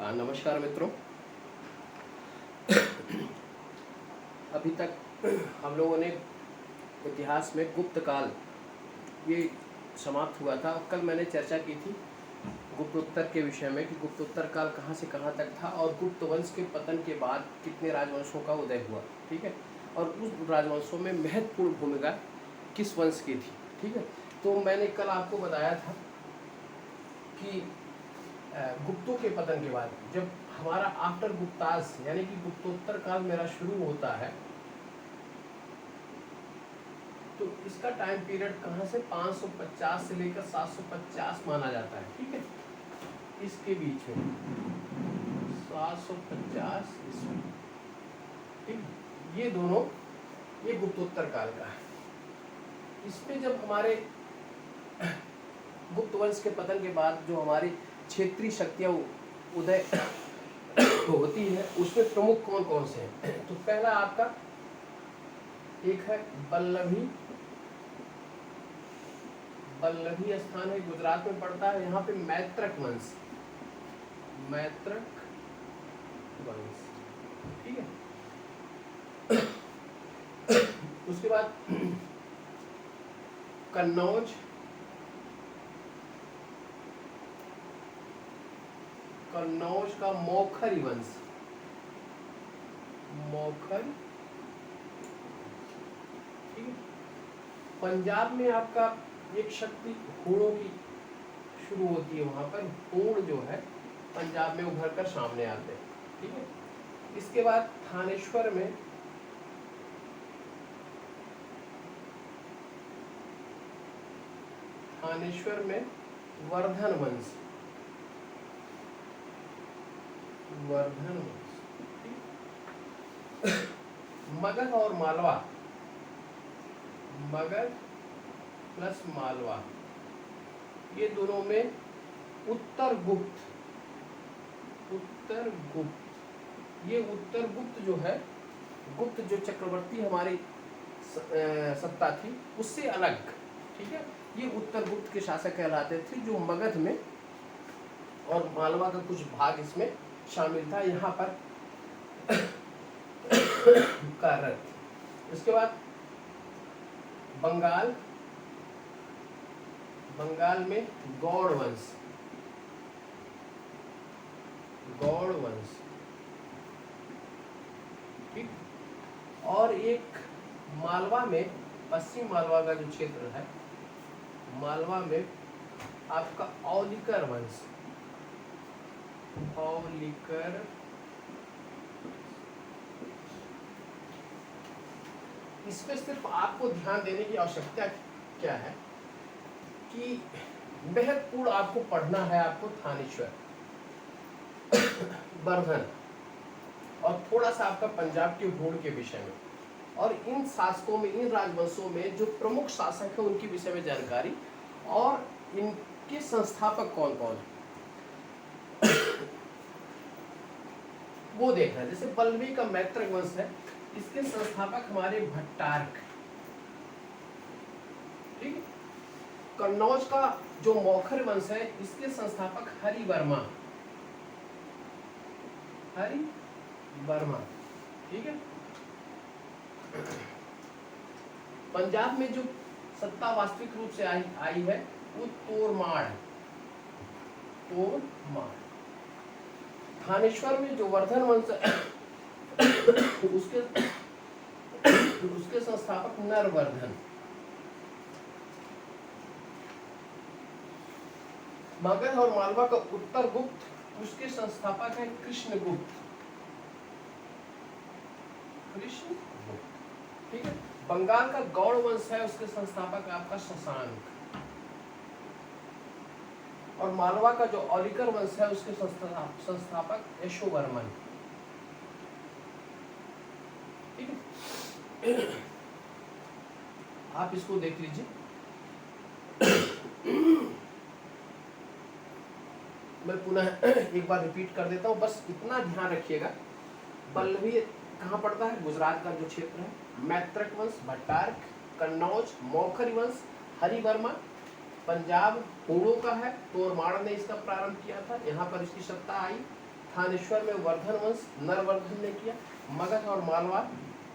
नमस्कार मित्रों। अभी तक हम लोगों ने इतिहास में गुप्त काल ये समाप्त हुआ था। कल मैंने चर्चा की थी गुप्तोत्तर के विषय में कि गुप्तोत्तर काल कहाँ से कहाँ तक था और गुप्त वंश के पतन के बाद कितने राजवंशों का उदय हुआ, ठीक है, और उस राजवंशों में महत्वपूर्ण भूमिका किस वंश की थी, ठीक है। तो मैंने कल आपको बताया था कि गुप्तों के पतन के बाद जब हमारा आफ्टर गुप्ताज यानी कि गुप्तोत्तर काल मेरा शुरू होता है, तो इसका टाइम पीरियड कहाँ से 550 से लेकर 750 माना जाता है, ठीक है। इसके बीच में 750 ईस्वी, ठीक, ये दोनों ये गुप्तोत्तर काल का है। इसमें जब हमारे गुप्त वंश के पतन के बाद जो हमारी क्षेत्रीय शक्तियाँ उदय होती है उसमें प्रमुख कौन कौन से हैं। तो पहला आपका एक है बल्लभी स्थान है, गुजरात में पड़ता है। यहाँ पे मैत्रक वंश, ठीक है। उसके बाद कन्नौज का मौखरी वंश, ठीक है। पंजाब में आपका एक शक्ति हूणों की शुरू होती है, वहां पर हूण जो है पंजाब में उभर कर सामने आते हैं, ठीक है। इसके बाद थानेश्वर में वर्धन वंश, मगध और मालवा, मगध प्लस मालवा, ये दोनों में उत्तर गुप्त, ये उत्तर गुप्त जो है, गुप्त जो चक्रवर्ती हमारी सत्ता थी उससे अलग, ठीक है। ये उत्तर गुप्त के शासक कहलाते थे, जो मगध में और मालवा का कुछ भाग इसमें शामिल था, यहाँ पर कार्यरत। इसके बाद बंगाल में गौड़ वंश, ठीक। और एक मालवा में, पश्चिम मालवा का जो क्षेत्र है, मालवा में आपका औलिकर वंश, इसमें सिर्फ आपको ध्यान देने की आवश्यकता क्या है कि महत्वपूर्ण आपको पढ़ना है, आपको थानेश्वर, वर्धन और थोड़ा सा आपका पंजाब के हूण के विषय में, और इन शासकों में, इन राजवंशों में जो प्रमुख शासक है उनके विषय में जानकारी, और इनके संस्थापक कौन कौन है वो देखना है। जैसे पल्लवी का मैत्रक वंश है, इसके संस्थापक हमारे भट्टारक, ठीक है। कन्नौज का जो मौखर वंश है, इसके संस्थापक हरिवर्मा, ठीक है। पंजाब में जो सत्ता वास्तविक रूप से आई है वो तोरमाड़। थानेश्वर में जो वर्धन वंश उसके संस्थापक नरवर्धन। मगध और मालवा का उत्तर गुप्त, उसके संस्थापक है कृष्णगुप्त, ठीक है। बंगाल का गौड़ वंश है, उसके संस्थापक आपका शशांक, और मालवा का जो औलिकर वंश है उसके संस्थापक यशोवर्मन, ठीक है। आप इसको देख लीजिए। मैं पुनः एक बार रिपीट कर देता हूँ, बस इतना ध्यान रखिएगा। पल्लवी कहाँ पड़ता है? गुजरात का जो क्षेत्र है। मैत्रक वंश भट्टारक, कन्नौज मौखरी वंश हरिवर्मा, पंजाब हूणों का है, तोरमाड़ ने इसका प्रारंभ किया था, यहाँ पर इसकी सत्ता आई। थानेश्वर में वर्धन वंश नरवर्धन ने किया। मगध और मालवा,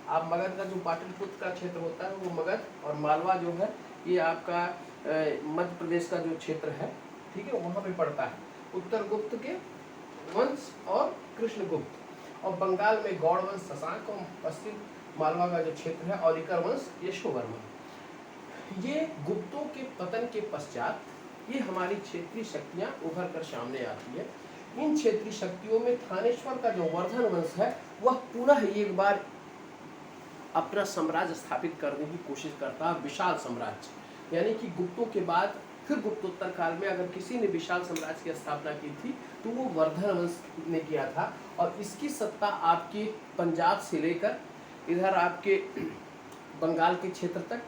आप मगध का जो पाटलिपुत्र का क्षेत्र होता है वो मगध, और मालवा जो है ये आपका मध्य प्रदेश का जो क्षेत्र है, ठीक है, वहाँ पे पड़ता है। उत्तर गुप्त के वंश और कृष्णगुप्त, और बंगाल में गौड़ वंश शशांक, और पश्चिम मालवा का जो क्षेत्र है औलिकर वंश यशोवर्मन। ये गुप्तों के पतन के पश्चात ये हमारी क्षेत्रीय शक्तियां उभर कर सामने आती है। इन क्षेत्रीय शक्तियों में थानेश्वर का जो वर्धन वंश है वह पुनः एक बार अपना साम्राज्य स्थापित करने की कोशिश करता है, विशाल साम्राज्य। यानी कि गुप्तों के बाद फिर गुप्तोत्तर काल में अगर किसी ने विशाल साम्राज्य की स्थापना की थी तो वो वर्धन वंश ने किया था। और इसकी सत्ता आपके पंजाब से लेकर इधर आपके बंगाल के क्षेत्र तक,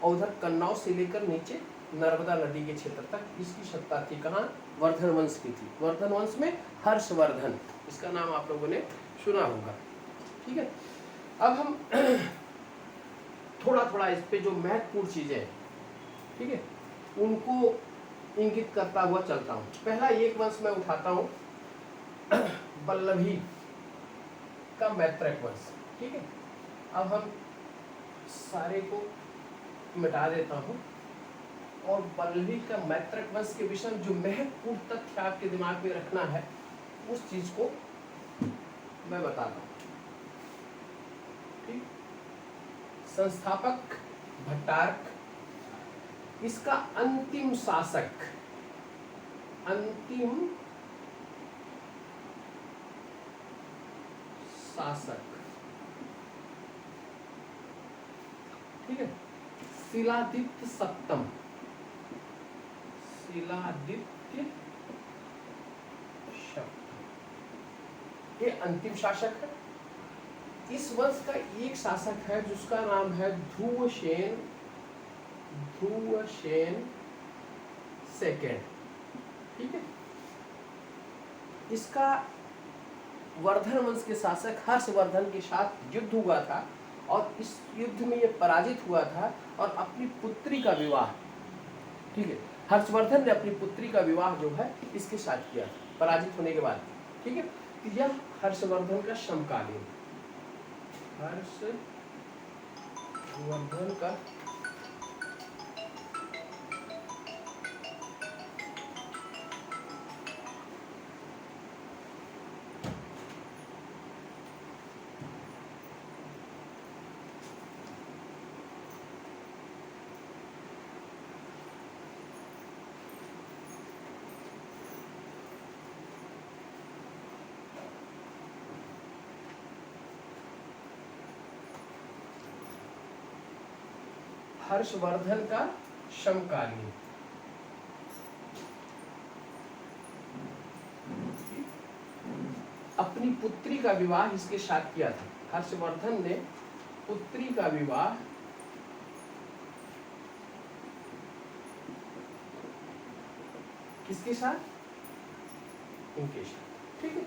और उधर कन्नौज से लेकर नीचे नर्मदा नदी के क्षेत्र तक इसकी सत्ता थी। कहाँ? वर्धन वंश की थी। वर्धन वंश में हर्षवर्धन, इसका नाम आप लोगों ने सुना होगा, ठीक है। अब हम थोड़ा थोड़ा इस पे जो महत्वपूर्ण चीजें, ठीक है, उनको इंगित करता हुआ चलता हूँ। पहला एक वंश मैं उठाता हूँ, बल्लभी का मैत्रक वंश, ठीक है। अब हम सारे को मिटा देता हूँ और बल्लभी का मैत्रक वंश के विषय में जो महत्वपूर्ण तथ्य आपके दिमाग में रखना है उस चीज को मैं बताता हूँ, ठीक। संस्थापक भट्टारक, इसका अंतिम शासक, ठीक है, शिलादित्य सप्तम, ये अंतिम शासक है। इस वंश का एक शासक है जिसका नाम है ध्रुवसेन सेकेंड, ठीक है। इसका वर्धन वंश के शासक हर्षवर्धन के साथ युद्ध हुआ था और इस युद्ध में ये पराजित हुआ था और अपनी पुत्री का विवाह, ठीक है, हर्षवर्धन ने अपनी पुत्री का विवाह जो है इसके साथ किया था पराजित होने के बाद, ठीक है। यह हर्षवर्धन का समकालीन, हर्षवर्धन का हर्षवर्धन का समकालीन, अपनी पुत्री का विवाह इसके साथ किया था। हर्षवर्धन ने पुत्री का विवाह किसके साथ? इनके साथ, ठीक है।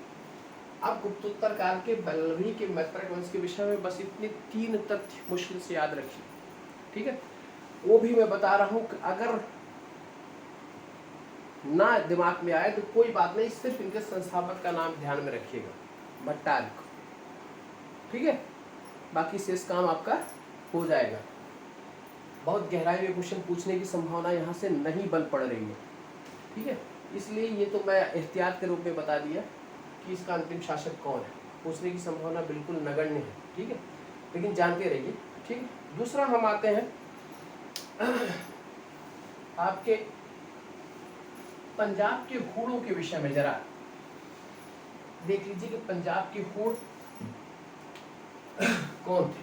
अब गुप्तोत्तर काल के बल्लभी के मैत्रक वंश के विषय में बस इतने 3 तथ्य मुश्किल से याद रखिए, ठीक है। वो भी मैं बता रहा हूं कि अगर ना दिमाग में आए तो कोई बात नहीं, सिर्फ इनके संस्थापक का नाम ध्यान में रखिएगा, भट्टारक, ठीक है। बाकी शेष काम आपका हो जाएगा। बहुत गहराई में क्वेश्चन पूछने की संभावना यहाँ से नहीं बन पड़ रही है, ठीक है। इसलिए ये तो मैं एहतियात के रूप में बता दिया कि इसका अंतिम शासक कौन है, पूछने की संभावना बिल्कुल नगण्य है, ठीक है, लेकिन जानते रहिए, ठीक है। दूसरा हम आते हैं आपके पंजाब के हूणों के विषय में। जरा देख लीजिए कि पंजाब के हूण कौन थे।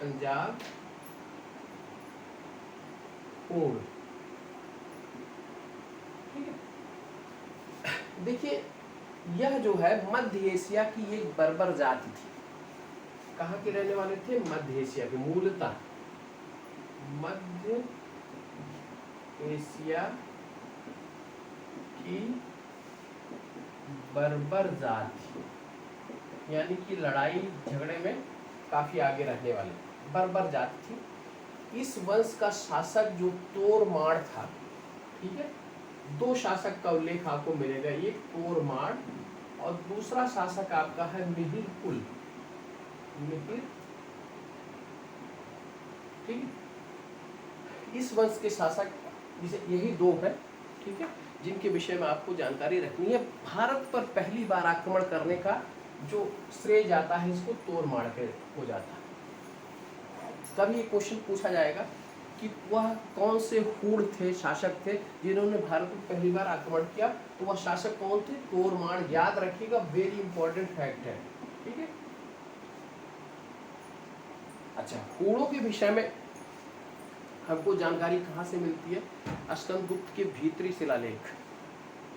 पंजाब हूण, ठीक है। देखिए यह जो है मध्य एशिया की एक बर्बर जाति थी। कहाँ के रहने वाले थे? मध्य एशिया के, मूलतः मध्य एशिया की बर्बर जाति, यानी कि लड़ाई झगड़े में काफी आगे रहने वाले बर्बर जाति थी। इस वंश का शासक जो तोरमाड़ था, ठीक है, 2 शासक का उल्लेख आपको मिलेगा, एक तोरमाड़ और दूसरा शासक आपका है मिहिर कुल, मिहिर, ठीक है। इस वंश के शासक यही दो हैं, ठीक है, जिनके विषय में आपको जानकारी रखनी है। भारत पर पहली बार आक्रमण करने का जो श्रेय जाता है इसको तोरमाड़ के हो जाता है। कभी ये क्वेश्चन पूछा जाएगा कि वह कौन से हूण थे, शासक थे जिन्होंने भारत पर पहली बार आक्रमण किया, तो वह शासक कौन थे? तोरमाड़। याद रखिएगा, वेरी इंपॉर्टेंट फैक्ट है, ठीक है। अच्छा, हूणों के विषय में हमको जानकारी कहाँ से मिलती है? स्कंदगुप्त के भीतरी शिलालेख,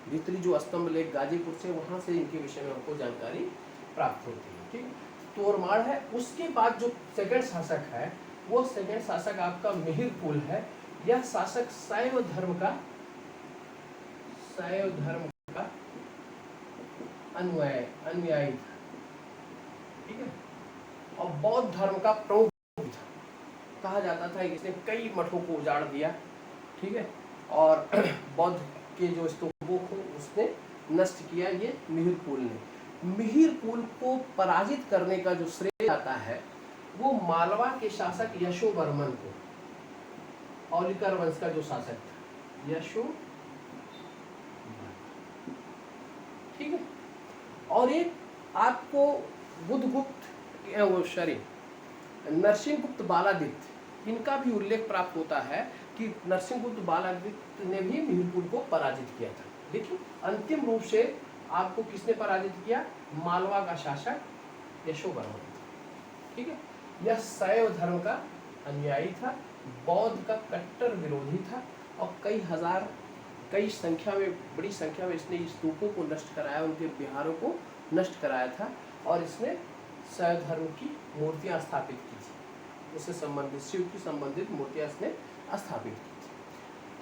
भीतरी जो स्तंभ लेख गाजीपुर से, वहां से इनके विषय में हमको जानकारी प्राप्त होती है, ठीक। तोरमाड़ है। उसके बाद जो सेकंड शासक है, वो सेकंड शासक आपका मिहिर कुल है। यह शासक शैव धर्म का अनुयायी था, ठीक है, और बौद्ध धर्म का प्रमुख था। कहा जाता था इसने कई मठों को उजाड़ दिया, ठीक है, और बौद्ध के जो स्तूपों को उसने नष्ट किया, ये मिहिर कुल ने। मिहिर कुल को पराजित करने का जो श्रेय आता है वो मालवा के शासक यशोवर्मन को, औलिकर वंश का जो शासक था यशो, ठीक है। और एक आपको बुद्धगुप्त नरसिंहगुप्त बालादित्य, इनका भी उल्लेख प्राप्त होता है कि नरसिंहगुप्त बालादित्य ने भी मिहिरकुल को पराजित किया था। देखिए, अंतिम रूप से आपको किसने पराजित किया? मालवा का शासक यशोवर्मन, ठीक है। यह शैव धर्म का अनुयायी था, बौद्ध का कट्टर विरोधी था, और कई संख्या में, बड़ी संख्या में इसने स्तूपों को नष्ट कराया, उनके विहारों को नष्ट कराया था, और इसने शैव धर्म की मूर्तियां स्थापित की थी, उससे संबंधित, शिव की संबंधित मूर्तियां इसने स्थापित की थी।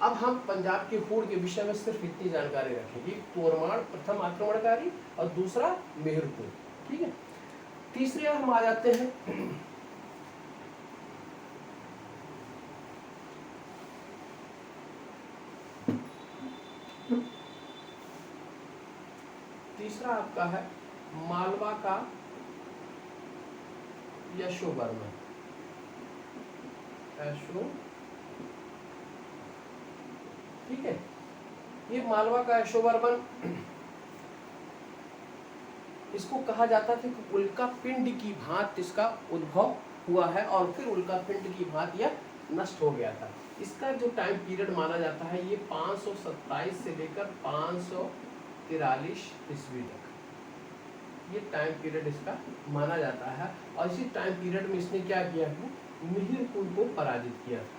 अब हम पंजाब के हूण के विषय में सिर्फ इतनी जानकारी रखेंगे, तोरमाड़ प्रथम आक्रमणकारी और दूसरा मिहिरकुल, ठीक है। तीसरे हम आ जाते हैं तीसरा आपका है मालवा का यशोवर्मन, ठीक है। ये मालवा का यशोवर्मन, इसको कहा जाता था कि उल्का पिंड की भांति इसका उद्भव हुआ है, और फिर उल्का पिंड की भांति यह नष्ट हो गया था। इसका जो टाइम पीरियड माना जाता है, ये 527 से लेकर 543 ईस्वी तक ये टाइम पीरियड इसका माना जाता है। और इसी टाइम पीरियड में इसने क्या किया है? मिहिरकुल को पराजित किया था।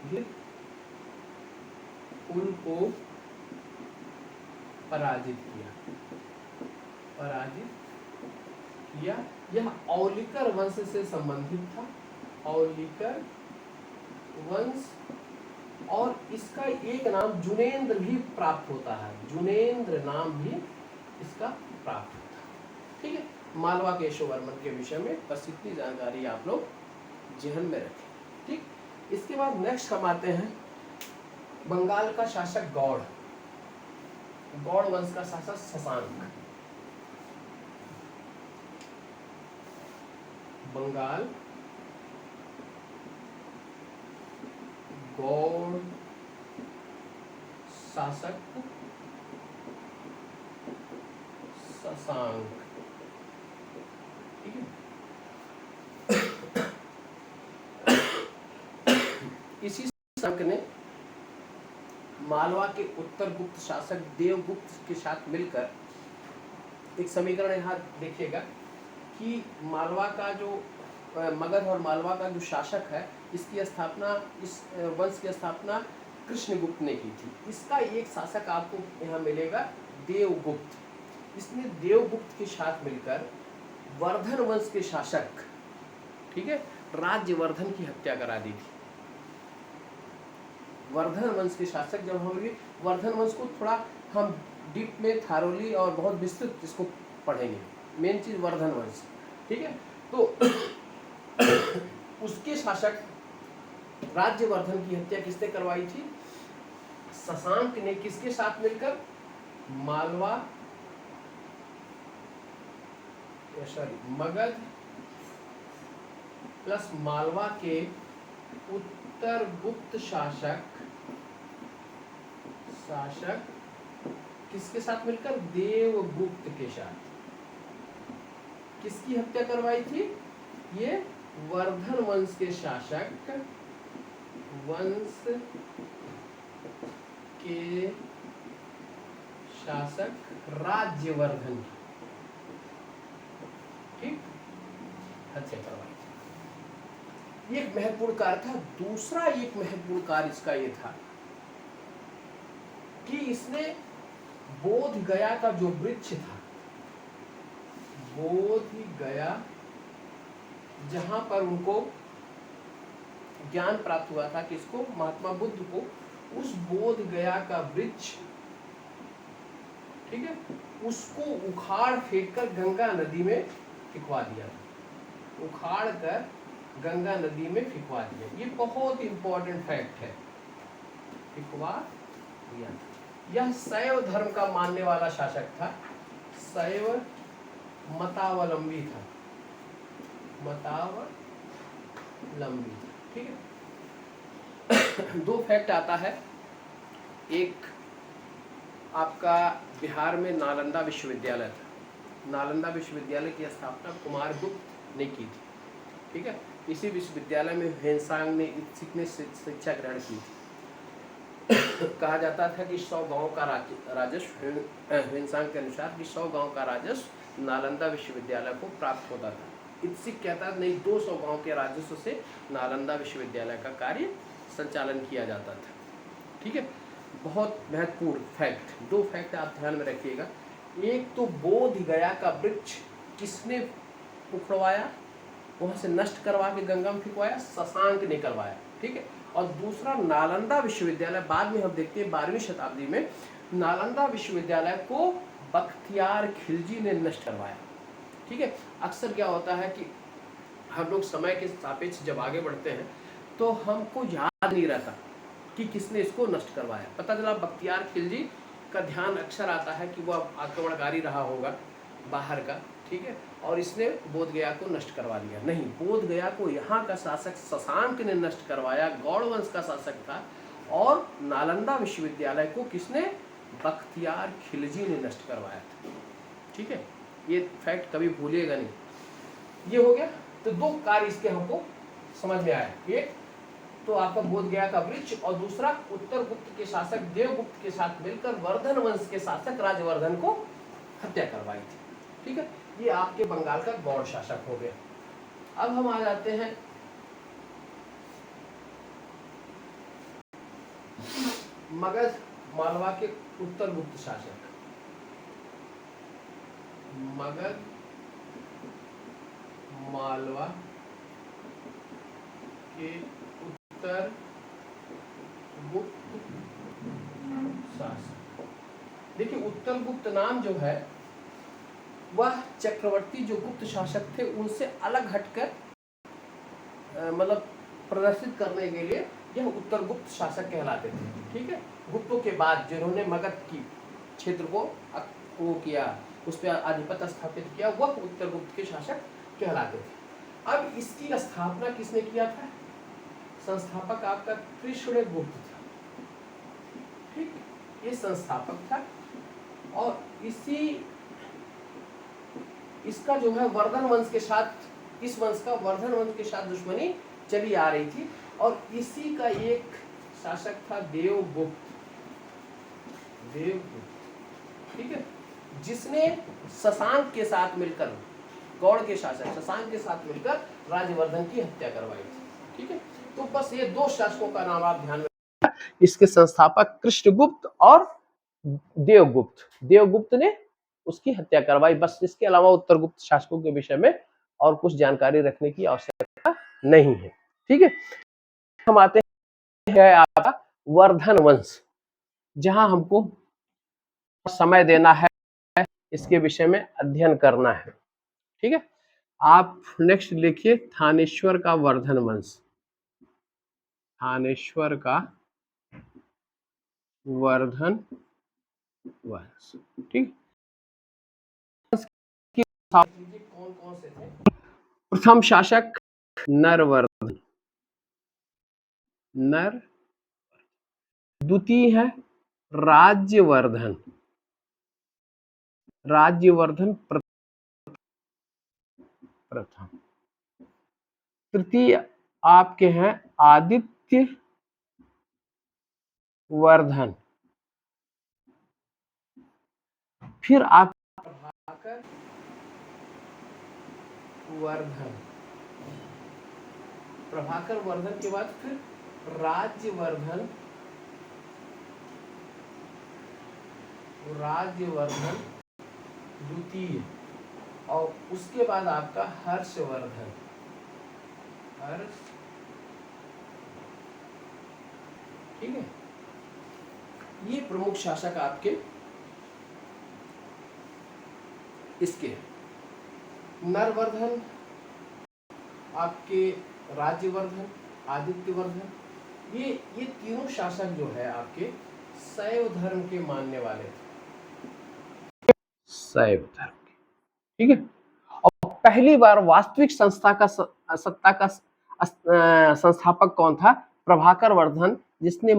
मिहिरकुल को पराजित किया। यह औलिकर वंश से संबंधित था, औलिकर वंश, और इसका एक नाम जुनेंद्र भी प्राप्त होता है, जुनेंद्र नाम भी इसका प्राप्त होता है, ठीक है। मालवा के यशोवर्मन के विषय में बस इतनी जानकारी आप लोग जहन में रखें, ठीक। इसके बाद नेक्स्ट हम आते हैं बंगाल का शासक गौड़ वंश का शासक शशांक। बंगाल गौड़ शासक शशांक, ठीक है। इसी शशांक ने मालवा के उत्तर गुप्त शासक देवगुप्त के साथ मिलकर एक समीकरण यहाँ देखिएगा कि मालवा का जो मगध और मालवा का जो शासक है, इसकी स्थापना, इस वंश की स्थापना कृष्णगुप्त ने की थी। इसका एक शासक आपको यहाँ मिलेगा देवगुप्त। इसने देवगुप्त के साथ मिलकर वर्धन वंश के शासक, ठीक है, राज्यवर्धन की हत्या करा दी थी। वर्धन वंश के शासक, जब हम वर्धन वंश को थोड़ा हम डीप में थारोली और बहुत विस्तृत इसको पढ़ेंगे, मेन चीज वर्धन वंश, ठीक है। तो उसके शासक राज्यवर्धन की हत्या किसने करवाई थी? शशांक ने। किसके साथ मिलकर? मालवा मगध प्लस मालवा के उत्तर गुप्त शासक किसके साथ मिलकर? देवगुप्त के साथ। किसकी हत्या करवाई थी? ये वर्धन वंश के शासक राज्यवर्धन की, ठीक, हत्या करवाई थी। एक महत्वपूर्ण कार्य था। दूसरा एक महत्वपूर्ण कार्य इसका ये था कि इसने बोध गया का जो वृक्ष था, बोध गया जहां पर उनको ज्ञान प्राप्त हुआ था, किसको? महात्मा बुद्ध को। उस बोध गया का वृक्ष, ठीक है, उसको उखाड़ फेंक कर गंगा नदी में फिकवा दिया था। उखाड़ कर गंगा नदी में फिकवा दिया। ये बहुत इंपॉर्टेंट फैक्ट है। फिकवा दिया। यह शैव धर्म का मानने वाला शासक था। शैव मतावलंबी था। मतावलंबी, ठीक है। दो फैक्ट आता है। एक आपका बिहार में नालंदा विश्वविद्यालय था। नालंदा विश्वविद्यालय की स्थापना कुमारगुप्त ने की थी, ठीक है। इसी विश्वविद्यालय में ह्वेनसांग ने शिक्षा ग्रहण की थी। कहा जाता था कि 100 गांव का राजस्व, ह्वेनसांग के अनुसार कि 100 गांव का राजस्व नालंदा विश्वविद्यालय को प्राप्त होता था। इत्सिक कहता नहीं, 200 गांव के राजस्व से नालंदा विश्वविद्यालय का कार्य संचालन किया जाता था, ठीक है। बहुत महत्वपूर्ण फैक्ट, दो फैक्ट आप ध्यान में रखिएगा। एक तो बोध गया का वृक्ष किसने उखड़वाया, वहां से नष्ट करवा के गंगा में फिकवाया? शशांक ने करवाया, ठीक है। और दूसरा नालंदा विश्वविद्यालय, बाद में हम देखते हैं 12वीं शताब्दी में नालंदा विश्वविद्यालय को बख्तियार खिलजी ने नष्ट करवाया, ठीक है। अक्सर क्या होता है कि हम लोग समय के सापेक्ष जब आगे बढ़ते हैं तो हमको याद नहीं रहता कि किसने इसको नष्ट करवाया। पता चला बख्तियार खिलजी का ध्यान अक्सर आता है कि वह आक्रमणकारी रहा होगा बाहर का, ठीक है, और इसने बोध गया को नष्ट करवा दिया। नहीं, बोध गया को यहाँ का शासक शशांक ने नष्ट करवाया, गौड़ वंश का शासक था। और नालंदा विश्वविद्यालय को किसने? बख्तियार खिलजी ने नष्ट करवाया था, ठीक है। ये फैक्ट कभी भूलिएगा नहीं। ये हो गया। तो दो कार्य इसके हमको समझ में आया। एक तो आपका बोध गया का वृक्ष, और दूसरा उत्तर गुप्त के शासक देवगुप्त के साथ मिलकर वर्धन वंश के शासक राजवर्धन को हत्या करवाई थी, ठीक है। ये आपके बंगाल का गौड़ शासक हो गया। अब हम आ जाते हैं मगध मालवा के उत्तर गुप्त शासक। मगध मालवा के उत्तर गुप्त शासक। देखिए, उत्तर गुप्त नाम जो है वह चक्रवर्ती जो गुप्त शासक थे उनसे अलग हटकर मतलब प्रदर्शित करने के लिए यह उत्तर गुप्त शासक कहलाते थे, ठीक है। गुप्तों के बाद जिन्होंने मगध की क्षेत्र को वो किया, उस पर आधिपत्य स्थापित किया, वह उत्तर गुप्त के शासक कहलाते थे। अब इसकी स्थापना किसने किया था? संस्थापक आपका कृष्णगुप्त था, ठीक, ये संस्थापक था। और इसका जो है वर्धन वंश के साथ, इस वंश का वर्धन वंश के साथ दुश्मनी चली आ रही थी। और इसी का एक शासक था देवगुप्त, ठीक है, जिसने शशांक के साथ मिलकर, गौड़ के शासक शशांक के साथ मिलकर राजवर्धन की हत्या करवाई थी, ठीक है। तो बस ये दो शासकों का नाम आप ध्यान में रखिएगा। इसके संस्थापक कृष्णगुप्त और देवगुप्त। देवगुप्त ने उसकी हत्या करवाई। बस इसके अलावा उत्तर गुप्त शासकों के विषय में और कुछ जानकारी रखने की आवश्यकता नहीं है, ठीक है। हम आते हैं आपका वर्धन वंश, जहां हमको समय देना है, इसके विषय में अध्ययन करना है, ठीक है। आप नेक्स्ट लिखिए थानेश्वर का वर्धन वंश। थानेश्वर का वर्धन वंश, ठीक। कौन कौन कौन से थे? प्रथम शासक नरवर्धन, नर। द्वितीय है राज्यवर्धन, राज्यवर्धन प्रथम। तृतीय आपके हैं आदित्य वर्धन। फिर आप प्रभाकर वर्धन, प्रभाकर वर्धन के बाद फिर राज्यवर्धन, राज्यवर्धन द्वितीय, और उसके बाद आपका हर्षवर्धन, हर्ष, ठीक है। ये प्रमुख शासक आपके इसके नरवर्धन, आपके राज्यवर्धन, आदित्यवर्धन, ये तीनों शासक जो है आपके शैव धर्म के मानने वाले थे, शैव धर्म के, ठीक है। और पहली बार वास्तविक सत्ता का संस्थापक कौन था? प्रभाकर वर्धन, जिसने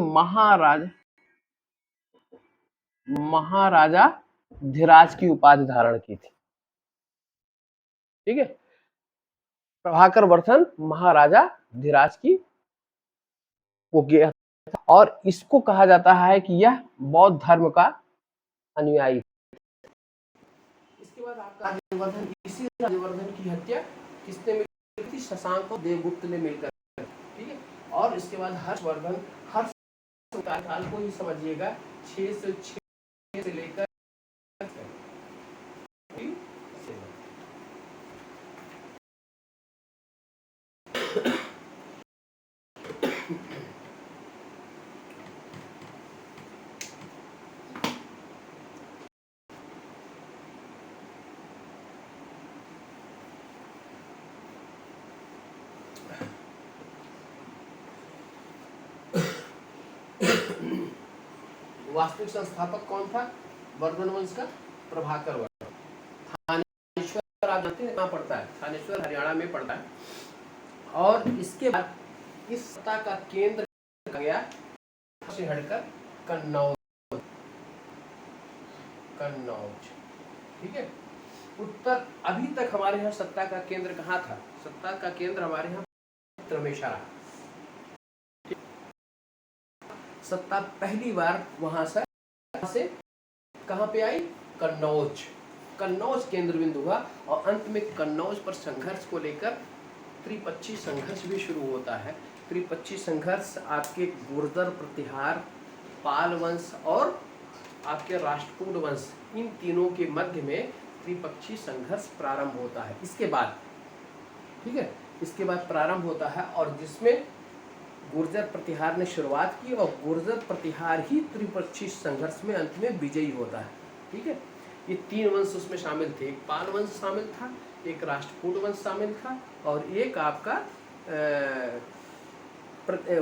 महाराजा धीराज की उपाधि धारण की थी, ठीक है। प्रभाकर वर्धन महाराजा धीराज की वो गया, और इसको कहा जाता है कि यह बौद्ध धर्म का अनुयायी। इसके बाद आपका राज्यवर्धन, इसी राज्यवर्धन की हत्या किसने मिलकर थी? शशांक और देवगुप्त ने मिलकर, ठीक है। और इसके बाद हर्षवर्धन, हर्ष काल को ही समझिएगा 606 से लेकर वास्तविक संस्थापक कौन था वर्धन वंश का? प्रभाकर वर्धन। थानेश्वर आप जानते हैं कहाँ पड़ता है? थानेश्वर हरियाणा में पड़ता है। और इसके बाद इस सत्ता का केंद्र गया से हटकर कन्नौज, कन्नौज, ठीक है। उत्तर, अभी तक हमारे यहाँ सत्ता का केंद्र कहाँ था? सत्ता का केंद्र हमारे यहाँ त्रमेशा रहा। सत्ता पहली बार वहां से कहां पे आई? कन्नौज, कन्नौज केंद्र बिंदु हुआ। और अंत में कन्नौज पर संघर्ष को लेकर त्रिपक्षीय संघर्ष भी शुरू होता है। त्रिपक्षीय संघर्ष आपके गुर्जर प्रतिहार, पाल वंश और आपके राष्ट्रकूट वंश, इन तीनों के मध्य में त्रिपक्षीय संघर्ष प्रारंभ होता है। इसके बाद, ठीक है, इसके बाद प्रारंभ होता है, और जिसमें गुर्जर प्रतिहार ने शुरुआत की, और गुर्जर प्रतिहार ही त्रिपक्षीय संघर्ष में अंत में विजयी होता है, ठीक है। ये तीन वंश उसमें शामिल थे, एक पाल वंश शामिल था, एक राष्ट्रकूट वंश शामिल था, और एक आपका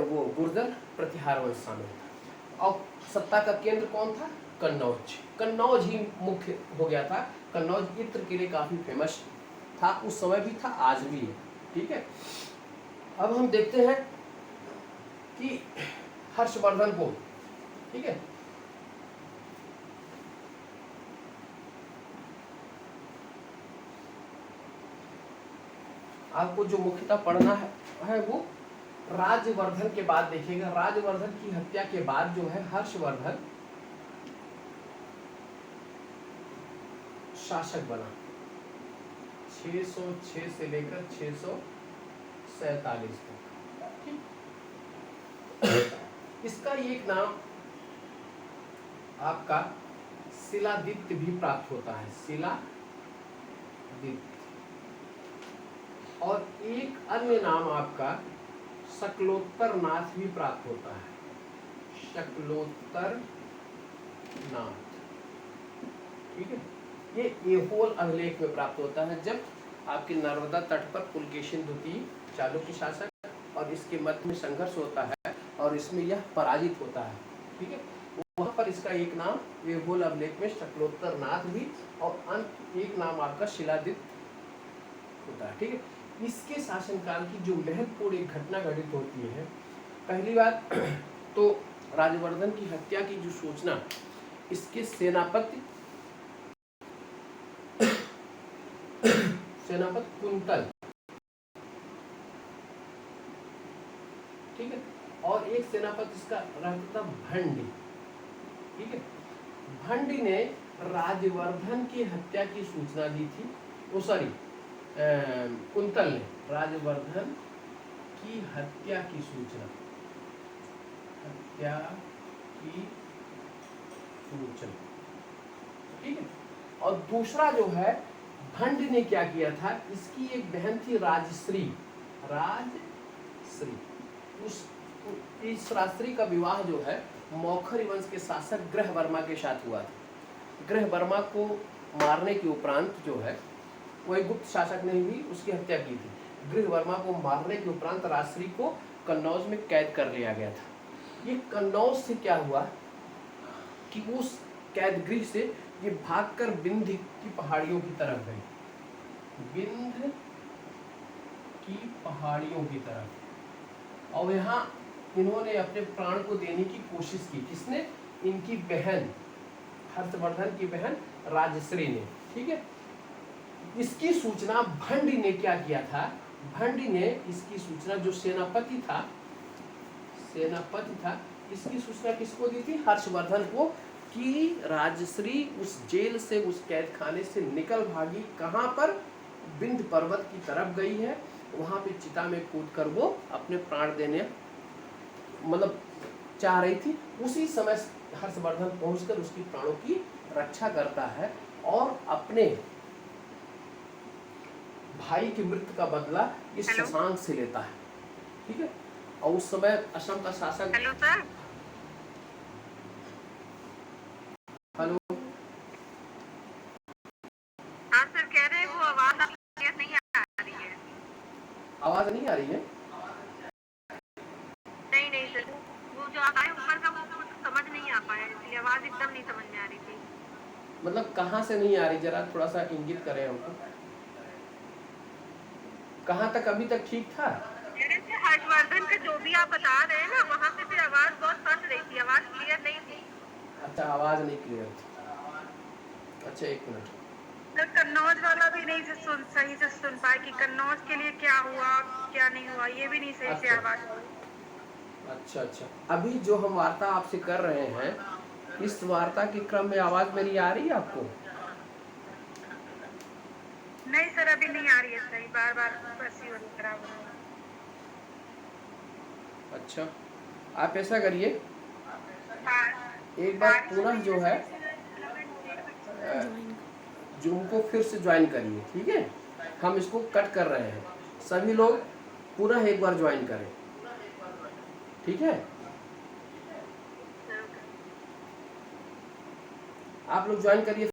वो गुर्जर प्रतिहार वंश शामिल था। और सत्ता का केंद्र कौन था? कन्नौज, कन्नौज ही मुख्य हो गया था। कन्नौज इत्र के लिए काफी फेमस था, उस समय भी था, आज भी है, ठीक है। अब हम देखते हैं कि हर्षवर्धन को, ठीक है, आपको जो मुख्यतः पढ़ना है वो राज्यवर्धन के बाद देखिएगा। राज्यवर्धन की हत्या के बाद जो है हर्षवर्धन शासक बना 606 से लेकर 647 तक। इसका एक नाम आपका शिलादित्य भी प्राप्त होता है, शिलादित्य। और एक अन्य नाम आपका शकलोत्तर नाथ भी प्राप्त होता है, शकलोत्तर नाथ, ठीक है। ये ऐहोल अभिलेख में प्राप्त होता है, जब आपके नर्मदा तट पर पुलकेशिन द्वितीय चालुक्य शासक और इसके मध्य में संघर्ष होता है, और इसमें यह पराजित होता है, ठीक है। वहां पर इसका एक नाम ऐहोल अभिलेख में शकलोत्तर नाथ भी, और एक नाम आपका शिलादित्य होता है। ठीक है, इसके शासनकाल की जो महत्वपूर्ण एक घटना घटित होती है, पहली बात तो राजवर्धन की हत्या की जो सूचना इसके सेनापति कुंतल, ठीक है, और एक सेनापति इसका रहता था भंडी। ठीक है, भंडी ने राजवर्धन की हत्या की सूचना दी थी। ओ सॉरी, कुंतल ने राजवर्धन की हत्या की सूचना ठीक है, और दूसरा जो है भंड ने क्या किया था, इसकी एक बहन थी राजश्री, इस राजश्री का विवाह जो है मौखरी वंश के शासक ग्रहवर्मा के साथ हुआ था। ग्रहवर्मा को मारने के उपरांत जो है, वही गुप्त शासक ने भी उसकी हत्या की थी। ग्रहवर्मा को मारने के उपरांत राजश्री को कन्नौज में कैद कर लिया गया था। ये कन्नौज से क्या हुआ कि उस कैद गृह से ये भागकर विंध्य की पहाड़ियों की तरफ गई, विंध्य की पहाड़ियों की तरफ, और यहाँ इन्होंने अपने प्राण को देने की कोशिश की। किसने? इनकी बहन, हर्षवर्धन की बहन राजश्री ने। ठीक है, इसकी सूचना भंडी ने क्या किया था, भंडी ने इसकी सूचना, जो सेनापति था, इसकी सूचना किसको दी थी? हर्षवर्धन को, कि राजश्री उस जेल से, उस कैद खाने से निकल भागी। कहाँ पर? विंध्य पर्वत की तरफ गई है, वहां पे चिता में कूदकर वो अपने प्राण देने मतलब चाह रही थी। उसी समय हर्षवर्धन पहुंचकर उसकी प्राणों की रक्षा करता है और अपने भाई की मृत्यु का बदला इस शशांक से लेता है। ठीक है, और उस समय असम का शासक, हेलो सर, हेलो, हाँ सर, कह रहे हैं वो आवाज नहीं आ रही है। आवाज नहीं आ रही है? नहीं सर, वो जो आवाज ऊपर का वो कुछ समझ नहीं आ पाया, इसलिए आवाज एकदम नहीं समझ में आ रही थी। मतलब कहाँ से नहीं आ रही, जरा थोड़ा सा इंगित करें हमको। कहाँ तक अभी तक ठीक था? हर्षवर्धन का जो भी आप बता रहे हैं ना, वहाँ पे भी आवाज बहुत फंस रही थी, आवाज क्लियर नहीं थी। अच्छा, आवाज नहीं क्लियर थी। अच्छा, एक मिनट। तो कन्नौज वाला भी नहीं सही से सुन पाए कि कन्नौज के लिए क्या हुआ क्या नहीं हुआ, ये भी नहीं सही से आवाज। अच्छा, अभी जो हम वार्ता आपसे कर रहे हैं, इस वार्ता के क्रम में आवाज मेरी आ रही है आपको? नहीं सर, अभी नहीं आ रही है सही, बार बस ही खराब हो रहा है। अच्छा, आप ऐसा करिए, एक बार पुनः जो है जूम को फिर से ज्वाइन करिए। ठीक है, हम इसको कट कर रहे हैं, सभी लोग पुनः एक बार ज्वाइन करें। ठीक है, आप लोग ज्वाइन करिए।